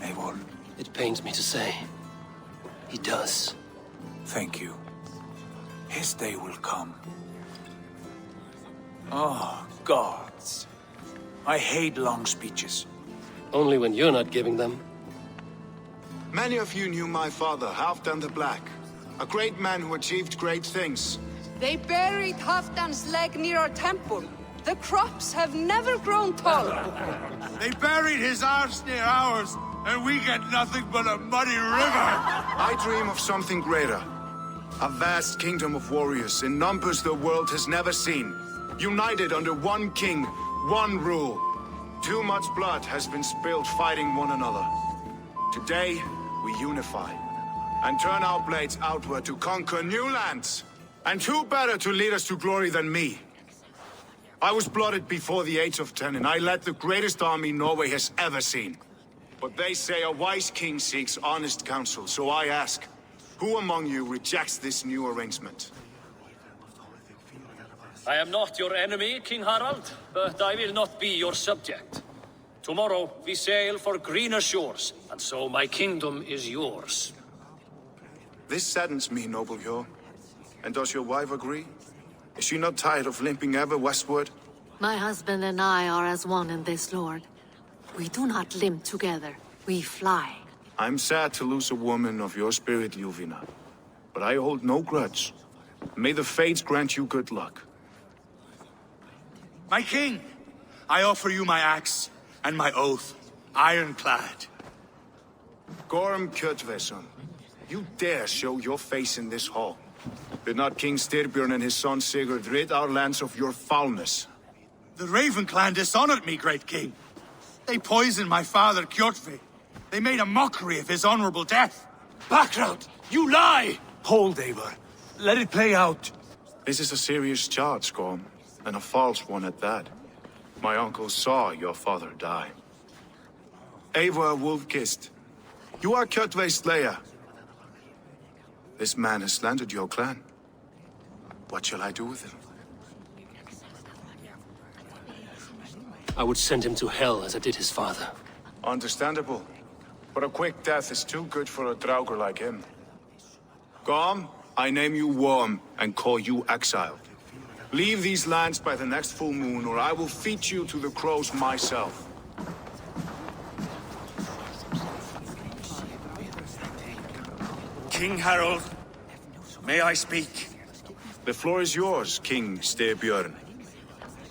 Eivor. It pains me to say. He does. Thank you. His day will come. Oh, gods. I hate long speeches. Only when you're not giving them. Many of you knew my father, Halfdan the Black. A great man who achieved great things. They buried Halfdan's leg near our temple. The crops have never grown taller. They buried his arse near ours, and we get nothing but a muddy river. I dream of something greater. A vast kingdom of warriors in numbers the world has never seen. United under one king, one rule. Too much blood has been spilled fighting one another. Today, we unify and turn our blades outward to conquer new lands. And who better to lead us to glory than me? I was blooded before the age of 10, and I led the greatest army Norway has ever seen. But they say a wise king seeks honest counsel, so I ask, who among you rejects this new arrangement? I am not your enemy, King Harald, but I will not be your subject. Tomorrow we sail for greener shores, and so my kingdom is yours. This saddens me, noble Yor. And does your wife agree? Is she not tired of limping ever westward? My husband and I are as one in this, Lord. We do not limp together. We fly. I'm sad to lose a woman of your spirit, Yuvina. But I hold no grudge. May the fates grant you good luck. My king, I offer you my axe and my oath, ironclad. Gorm Kjotveson, you dare show your face in this hall. Did not King Styrbjörn and his son Sigurd rid our lands of your foulness? The Raven clan dishonored me, great king. They poisoned my father, Kjotve. They made a mockery of his honorable death. Background! You lie! Hold, Eivor. Let it play out. This is a serious charge, Gorm, and a false one at that. My uncle saw your father die. Eivor Wolf-Kissed, you are Kjotve's slayer. This man has slandered your clan. What shall I do with him? I would send him to hell as I did his father. Understandable. But a quick death is too good for a Draugr like him. Gorm, I name you Worm and call you exiled. Leave these lands by the next full moon, or I will feed you to the crows myself. King Harald, may I speak? The floor is yours, King Styrbjörn.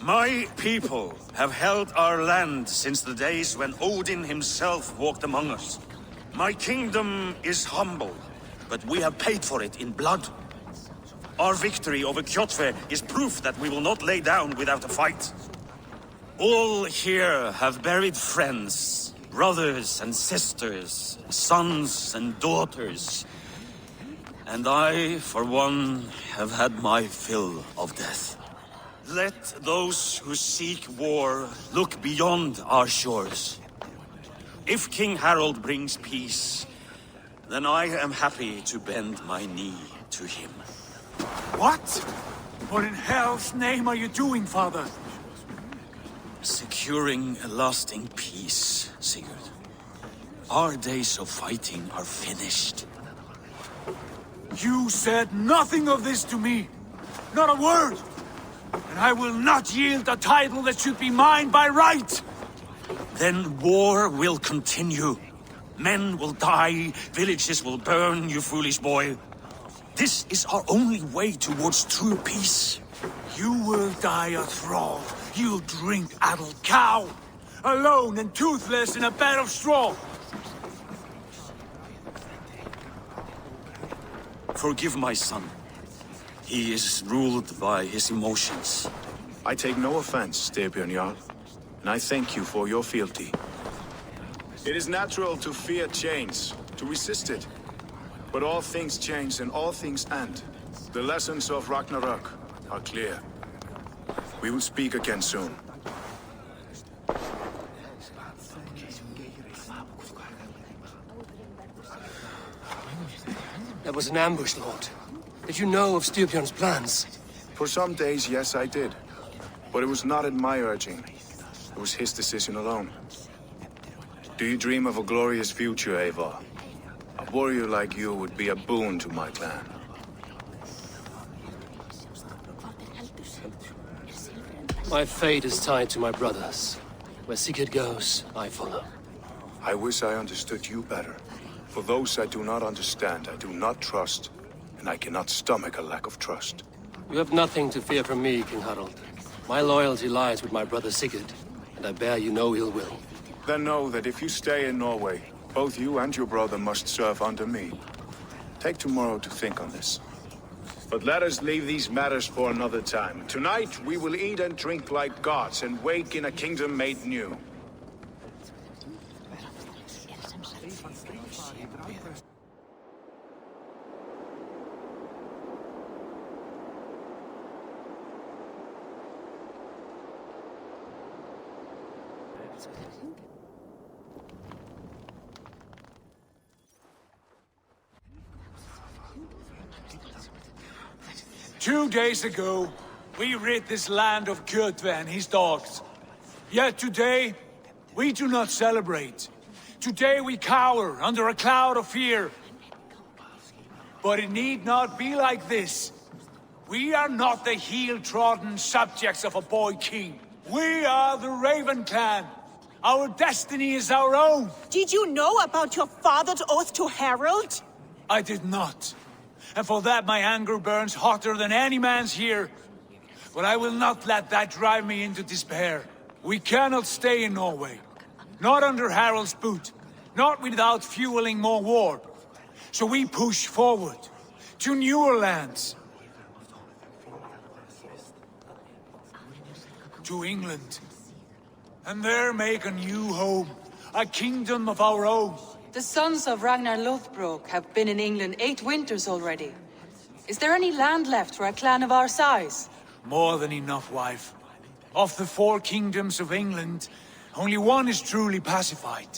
My people have held our land since the days when Odin himself walked among us. My kingdom is humble, but we have paid for it in blood. Our victory over Kjotve is proof that we will not lay down without a fight. All here have buried friends, brothers and sisters, sons and daughters. And I, for one, have had my fill of death. Let those who seek war look beyond our shores. If King Harald brings peace, then I am happy to bend my knee to him. What? What in hell's name are you doing, father? Securing a lasting peace, Sigurd. Our days of fighting are finished. You said nothing of this to me. Not a word. And I will not yield a title that should be mine by right. Then war will continue. Men will die, villages will burn, you foolish boy. This is our only way towards true peace. You will die a thrall. You'll drink addled cow. Alone and toothless in a bed of straw. Forgive my son. He is ruled by his emotions. I take no offense, Styrbjörn Jarl, and I thank you for your fealty. It is natural to fear change, to resist it. But all things change and all things end. The lessons of Ragnarok are clear. We will speak again soon. That was an ambush, Lord. Did you know of Styrbjörn's plans? For some days, yes, I did. But it was not at my urging. It was his decision alone. Do you dream of a glorious future, Eivor? A warrior like you would be a boon to my clan. My fate is tied to my brothers. Where Sigurd goes, I follow. I wish I understood you better. For those I do not understand, I do not trust, and I cannot stomach a lack of trust. You have nothing to fear from me, King Harald. My loyalty lies with my brother Sigurd, and I bear you no ill will. Then know that if you stay in Norway, both you and your brother must serve under me. Take tomorrow to think on this. But let us leave these matters for another time. Tonight, we will eat and drink like gods and wake in a kingdom made new. Two days ago, we rid this land of Kjotve and his dogs. Yet today, we do not celebrate. Today we cower under a cloud of fear. But it need not be like this. We are not the heel-trodden subjects of a boy king. We are the Raven clan. Our destiny is our own. Did you know about your father's oath to Harald? I did not. And for that my anger burns hotter than any man's here. But I will not let that drive me into despair. We cannot stay in Norway. Not under Harald's boot. Not without fueling more war. So we push forward. To newer lands. To England. And there make a new home. A kingdom of our own. The sons of Ragnar Lothbrok have been in England 8 winters already. Is there any land left for a clan of our size? More than enough, wife. Of the 4 kingdoms of England, only one is truly pacified.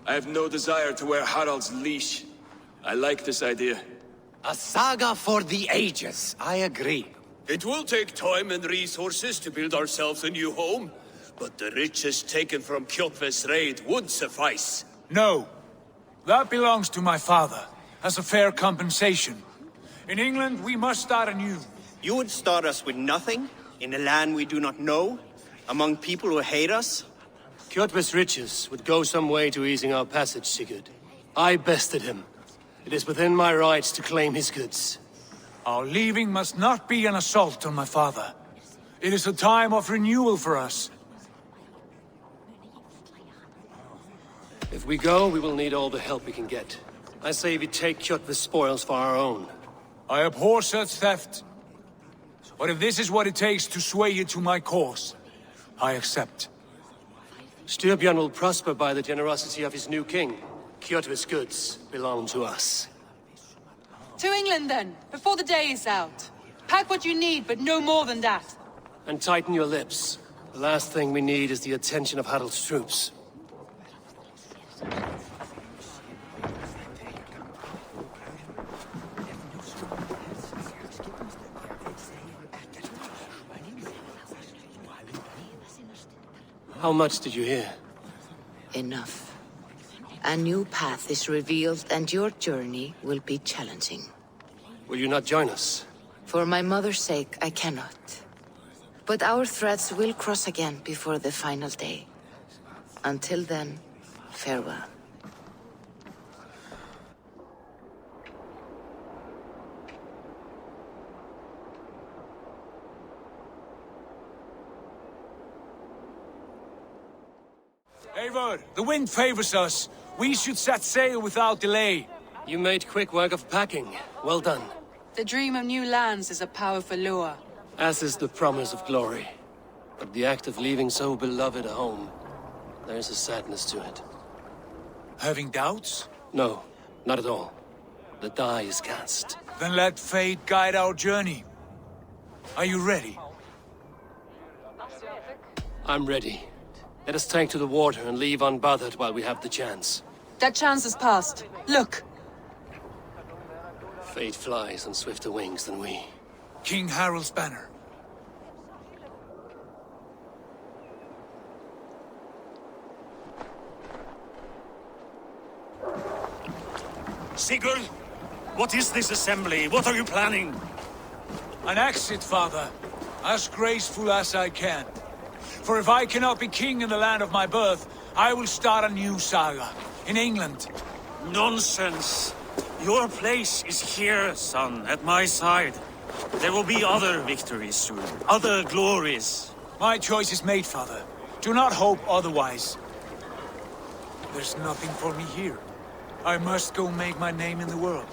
I have no desire to wear Harald's leash. I like this idea. A saga for the ages, I agree. It will take time and resources to build ourselves a new home, but the riches taken from Kjotve's raid would suffice. No. That belongs to my father, as a fair compensation. In England, we must start anew. You would start us with nothing, in a land we do not know, among people who hate us? Kjotve's riches would go some way to easing our passage, Sigurd. I bested him. It is within my rights to claim his goods. Our leaving must not be an assault on my father. It is a time of renewal for us. If we go, we will need all the help we can get. I say we take Kjotve's spoils for our own. I abhor such theft. But if this is what it takes to sway you to my cause, I accept. Styrbjörn will prosper by the generosity of his new king. Kjotve's goods belong to us. To England then, before the day is out. Pack what you need, but no more than that. And tighten your lips. The last thing we need is the attention of Harald's troops. How much did you hear? Enough. A new path is revealed and your journey will be challenging. Will you not join us? For my mother's sake, I cannot. But our threads will cross again before the final day. Until then, farewell. Eivor, the wind favors us. We should set sail without delay. You made quick work of packing. Well done. The dream of new lands is a powerful lure. As is the promise of glory. But the act of leaving so beloved a home, there's a sadness to it. Having doubts? No, not at all. The die is cast. Then let fate guide our journey. Are you ready? I'm ready. Let us take to the water and leave unbothered while we have the chance. That chance has passed. Look! Fate flies on swifter wings than we. King Harald's banner. Sigurd, what is this assembly? What are you planning? An exit, father. As graceful as I can. For if I cannot be king in the land of my birth, I will start a new saga. In England. Nonsense. Your place is here, son, at my side. There will be other victories soon. Other glories. My choice is made, father. Do not hope otherwise. There's nothing for me here. I must go make my name in the world.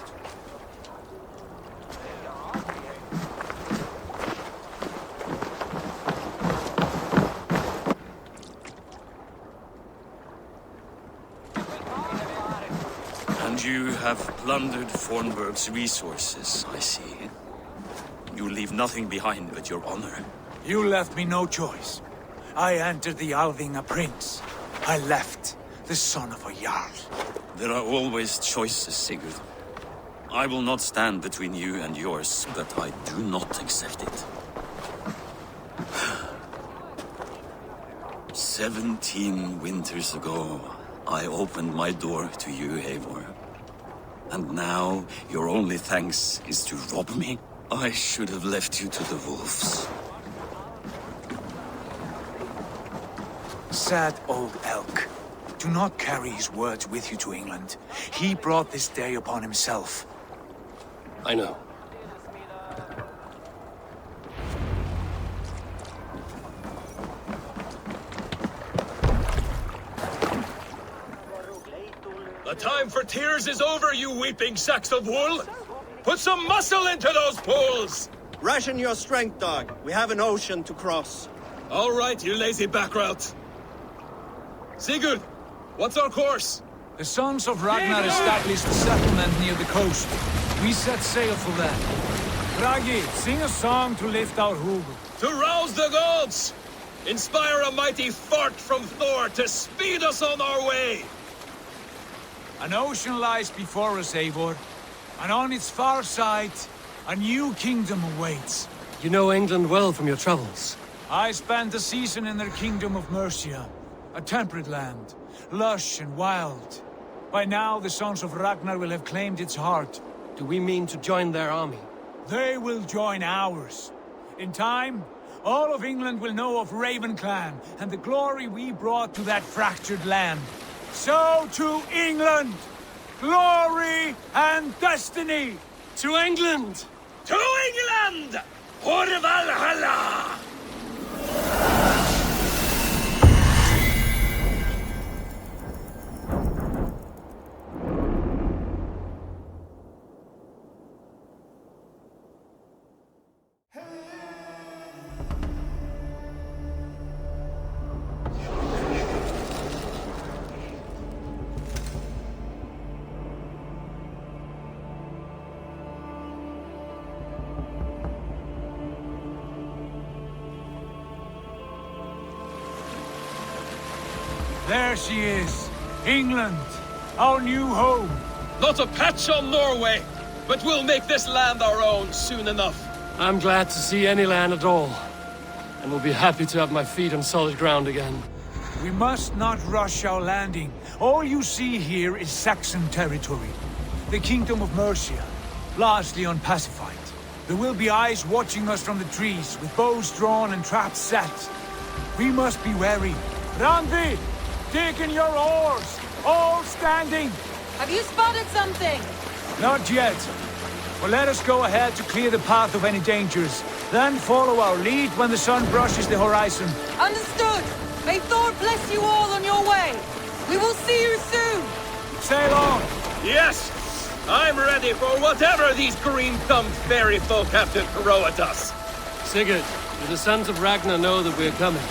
And you have plundered Fornburg's resources, I see. You leave nothing behind but your honor. You left me no choice. I entered the Alving a prince. I left the son of a Jarl. There are always choices, Sigurd. I will not stand between you and yours, but I do not accept it. 17 winters ago, I opened my door to you, Eivor. And now, your only thanks is to rob me? I should have left you to the wolves. Sad old elk. Do not carry his words with you to England. He brought this day upon himself. I know. The time for tears is over, you weeping sacks of wool! Put some muscle into those pulls! Ration your strength, dog. We have an ocean to cross. All right, you lazy backrout. Sigurd, what's our course? The sons of Ragnar established a settlement near the coast. We set sail for them. Bragi, sing a song to lift our hoogle. To rouse the gods! Inspire a mighty fart from Thor to speed us on our way! An ocean lies before us, Eivor. And on its far side, a new kingdom awaits. You know England well from your travels. I spent a season in their kingdom of Mercia. A temperate land, lush and wild. By now, the sons of Ragnar will have claimed its heart. Do we mean to join their army? They will join ours. In time, all of England will know of Raven Clan and the glory we brought to that fractured land. So to England! Glory and destiny! To England! To England! For Valhalla! There she is. England. Our new home. Not a patch on Norway, but we'll make this land our own soon enough. I'm glad to see any land at all. And will be happy to have my feet on solid ground again. We must not rush our landing. All you see here is Saxon territory. The kingdom of Mercia. Largely unpacified. There will be eyes watching us from the trees, with bows drawn and traps set. We must be wary. Randi! Dig in your oars! All standing! Have you spotted something? Not yet. But let us go ahead to clear the path of any dangers. Then follow our lead when the sun brushes the horizon. Understood! May Thor bless you all on your way! We will see you soon! Sail on! Yes! I'm ready for whatever these green-thumbed fairy folk have to throw at us! Sigurd, do the sons of Ragnar know that we're coming?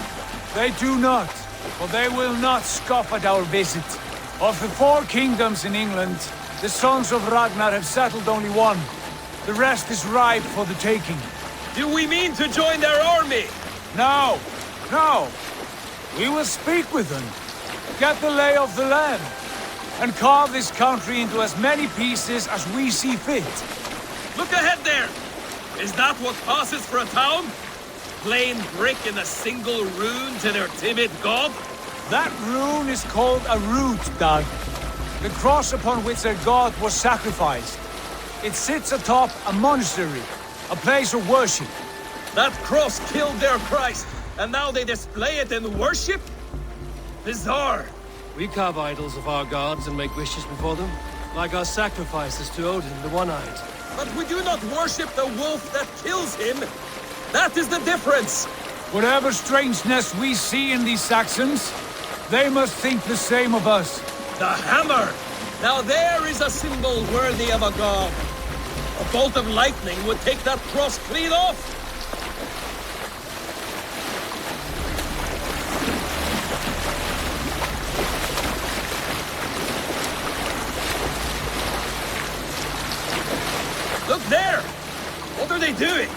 They do not, but they will not scoff at our visit. Of the 4 kingdoms in England, the sons of Ragnar have settled only one. The rest is ripe for the taking. Do we mean to join their army? No, no. We will speak with them, get the lay of the land, and carve this country into as many pieces as we see fit. Look ahead there! Is that what passes for a town? Plain brick in a single rune to their timid god? That rune is called a root, Doug. The cross upon which their god was sacrificed. It sits atop a monastery, a place of worship. That cross killed their Christ, and now they display it in worship? Bizarre. We carve idols of our gods and make wishes before them, like our sacrifices to Odin, the One-Eyed. But we do not worship the wolf that kills him. That is the difference. Whatever strangeness we see in these Saxons, they must think the same of us. The hammer! Now there is a symbol worthy of a god. A bolt of lightning would take that cross clean off. Look there! What are they doing?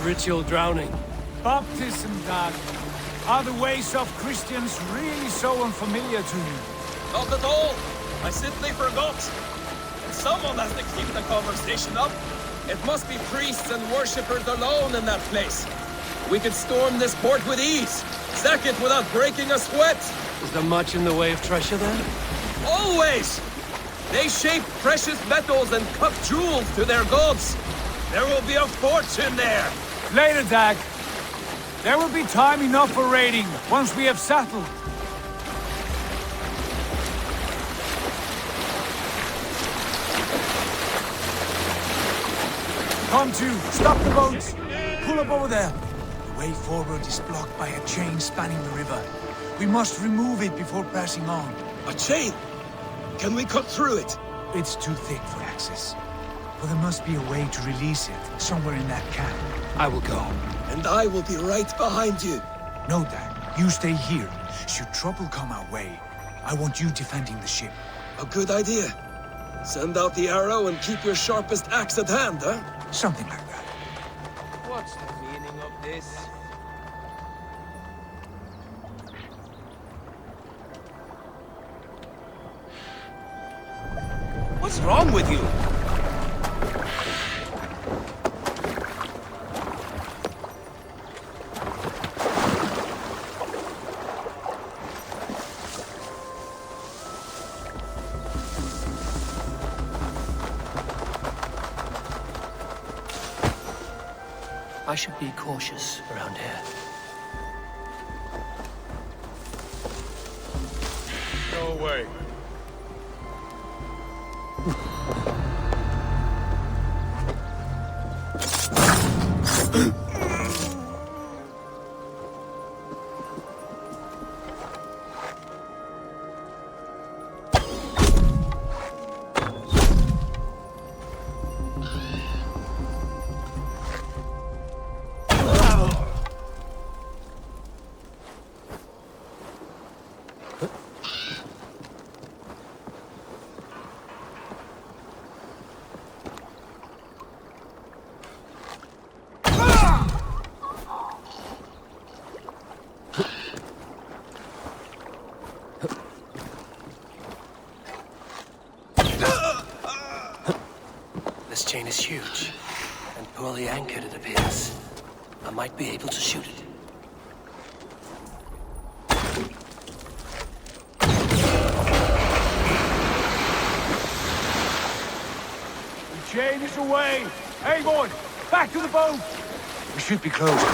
Ritual drowning. Baptism, Dad. Are the ways of Christians really so unfamiliar to you? Not at all. I simply forgot. Someone has to keep the conversation up. It must be priests and worshippers alone in that place. We could storm this port with ease. Sack it without breaking a sweat. Is there much in the way of treasure there? Always! They shape precious metals and cut jewels to their gods. There will be a fortune there. Later, Dag. There will be time enough for raiding once we have settled. Come to, stop the boats. Pull up over there. The way forward is blocked by a chain spanning the river. We must remove it before passing on. A chain? Can we cut through it? It's too thick for access. But there must be a way to release it, somewhere in that camp. I will go. And I will be right behind you. No, Dad. You stay here. Should trouble come our way, I want you defending the ship. A good idea. Send out the arrow and keep your sharpest axe at hand, huh? Something like that. What's the meaning of this? What's wrong with you? I should be cautious around here. No way. This chain is huge, and poorly anchored, it appears. I might be able to shoot it. The chain is away! Eivor, back to the boat! We should be close,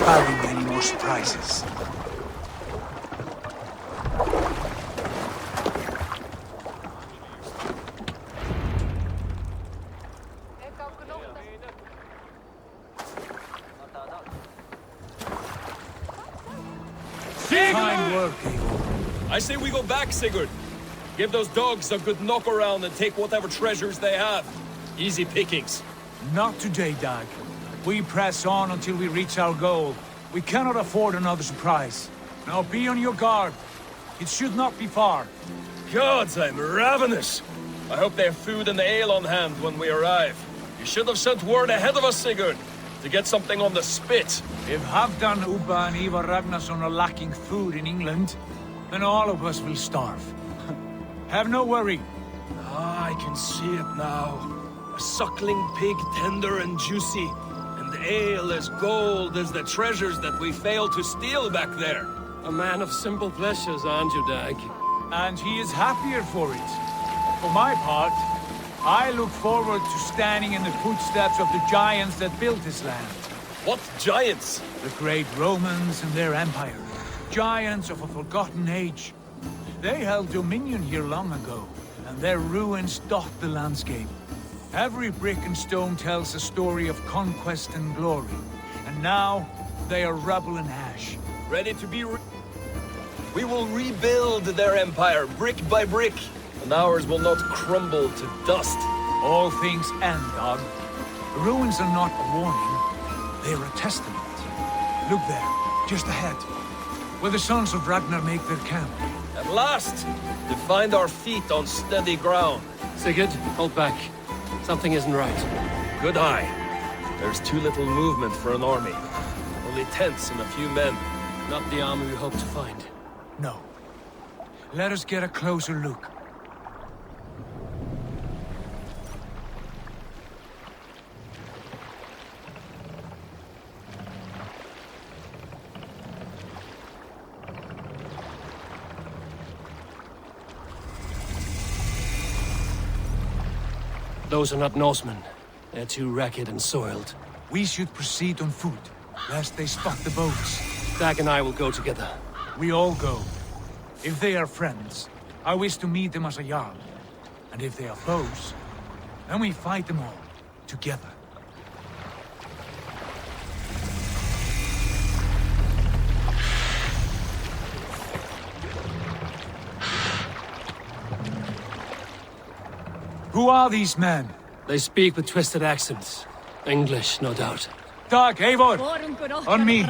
barring any more surprises. Fine work, Eivor. I say we go back, Sigurd. Give those dogs a good knock around and take whatever treasures they have. Easy pickings. Not today, Dag. We press on until we reach our goal. We cannot afford another surprise. Now be on your guard. It should not be far. Gods, I'm ravenous. I hope they have food and ale on hand when we arrive. You should have sent word ahead of us, Sigurd, to get something on the spit. If Halfdan, Ubba and Ivar Ragnarsson are lacking food in England, then all of us will starve. Have no worry. Ah, I can see it now. A suckling pig, tender and juicy, and ale as gold as the treasures that we failed to steal back there. A man of simple pleasures, aren't you, Dag? And he is happier for it. For my part, I look forward to standing in the footsteps of the giants that built this land. What giants? The great Romans and their empire. Giants of a forgotten age. They held dominion here long ago, and their ruins dot the landscape. Every brick and stone tells a story of conquest and glory. And now, they are rubble and ash. Ready to be We will rebuild their empire, brick by brick, and ours will not crumble to dust. All things end, dog. The ruins are not a warning, they are a testament. Look there, just ahead, where the sons of Ragnar make their camp. At last, to find our feet on steady ground. Sigurd, hold back. Something isn't right. Good eye. There's too little movement for an army. Only tents and a few men. Not the army we hope to find. No. Let us get a closer look. Those are not Norsemen. They're too ragged and soiled. We should proceed on foot, lest they spot the boats. Dag and I will go together. We all go. If they are friends, I wish to meet them as a Jarl. And if they are foes, then we fight them all, together. Who are these men? They speak with twisted accents. English, no doubt. Dag, Eivor! On me!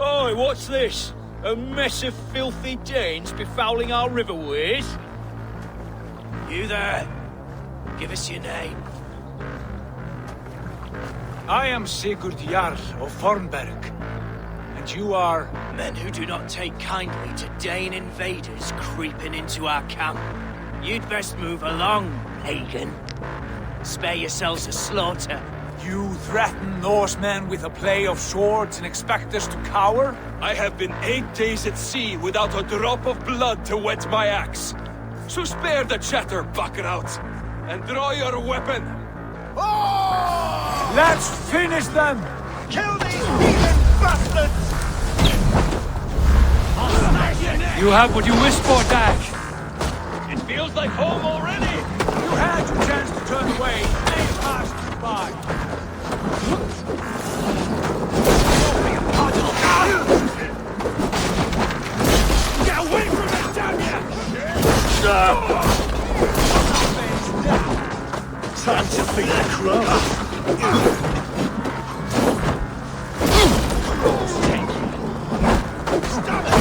Oi, what's this? A mess of filthy Danes befouling our riverways? You there? Give us your name. I am Sigurd Jarl of Fornberg. And you are... Men who do not take kindly to Dane invaders creeping into our camp. You'd best move along, pagan. Spare yourselves a slaughter. You threaten Norsemen with a play of swords and expect us to cower? I have been 8 days at sea without a drop of blood to wet my axe. So spare the chatter, buckerouts, and draw your weapon. Oh! Let's finish them! Kill these heathen bastards! You have what you wished for, Dag. It feels like home already. You had your chance to turn away. They passed you by. Get away from me, damn you! Time to beat the crow. Stop it!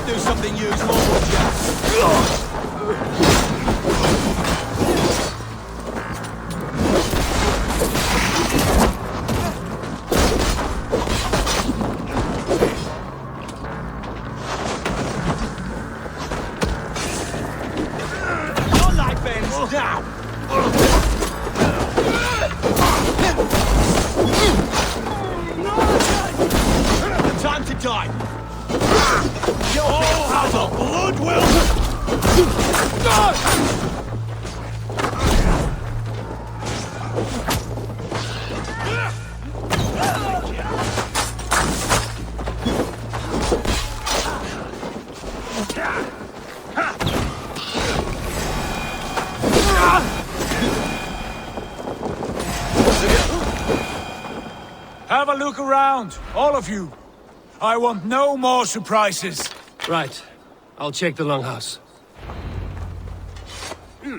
Do something useful, would you? Now! Time to die! You all have a blood will! Have a look around, all of you. I want no more surprises. Right. I'll check the longhouse. Hmm.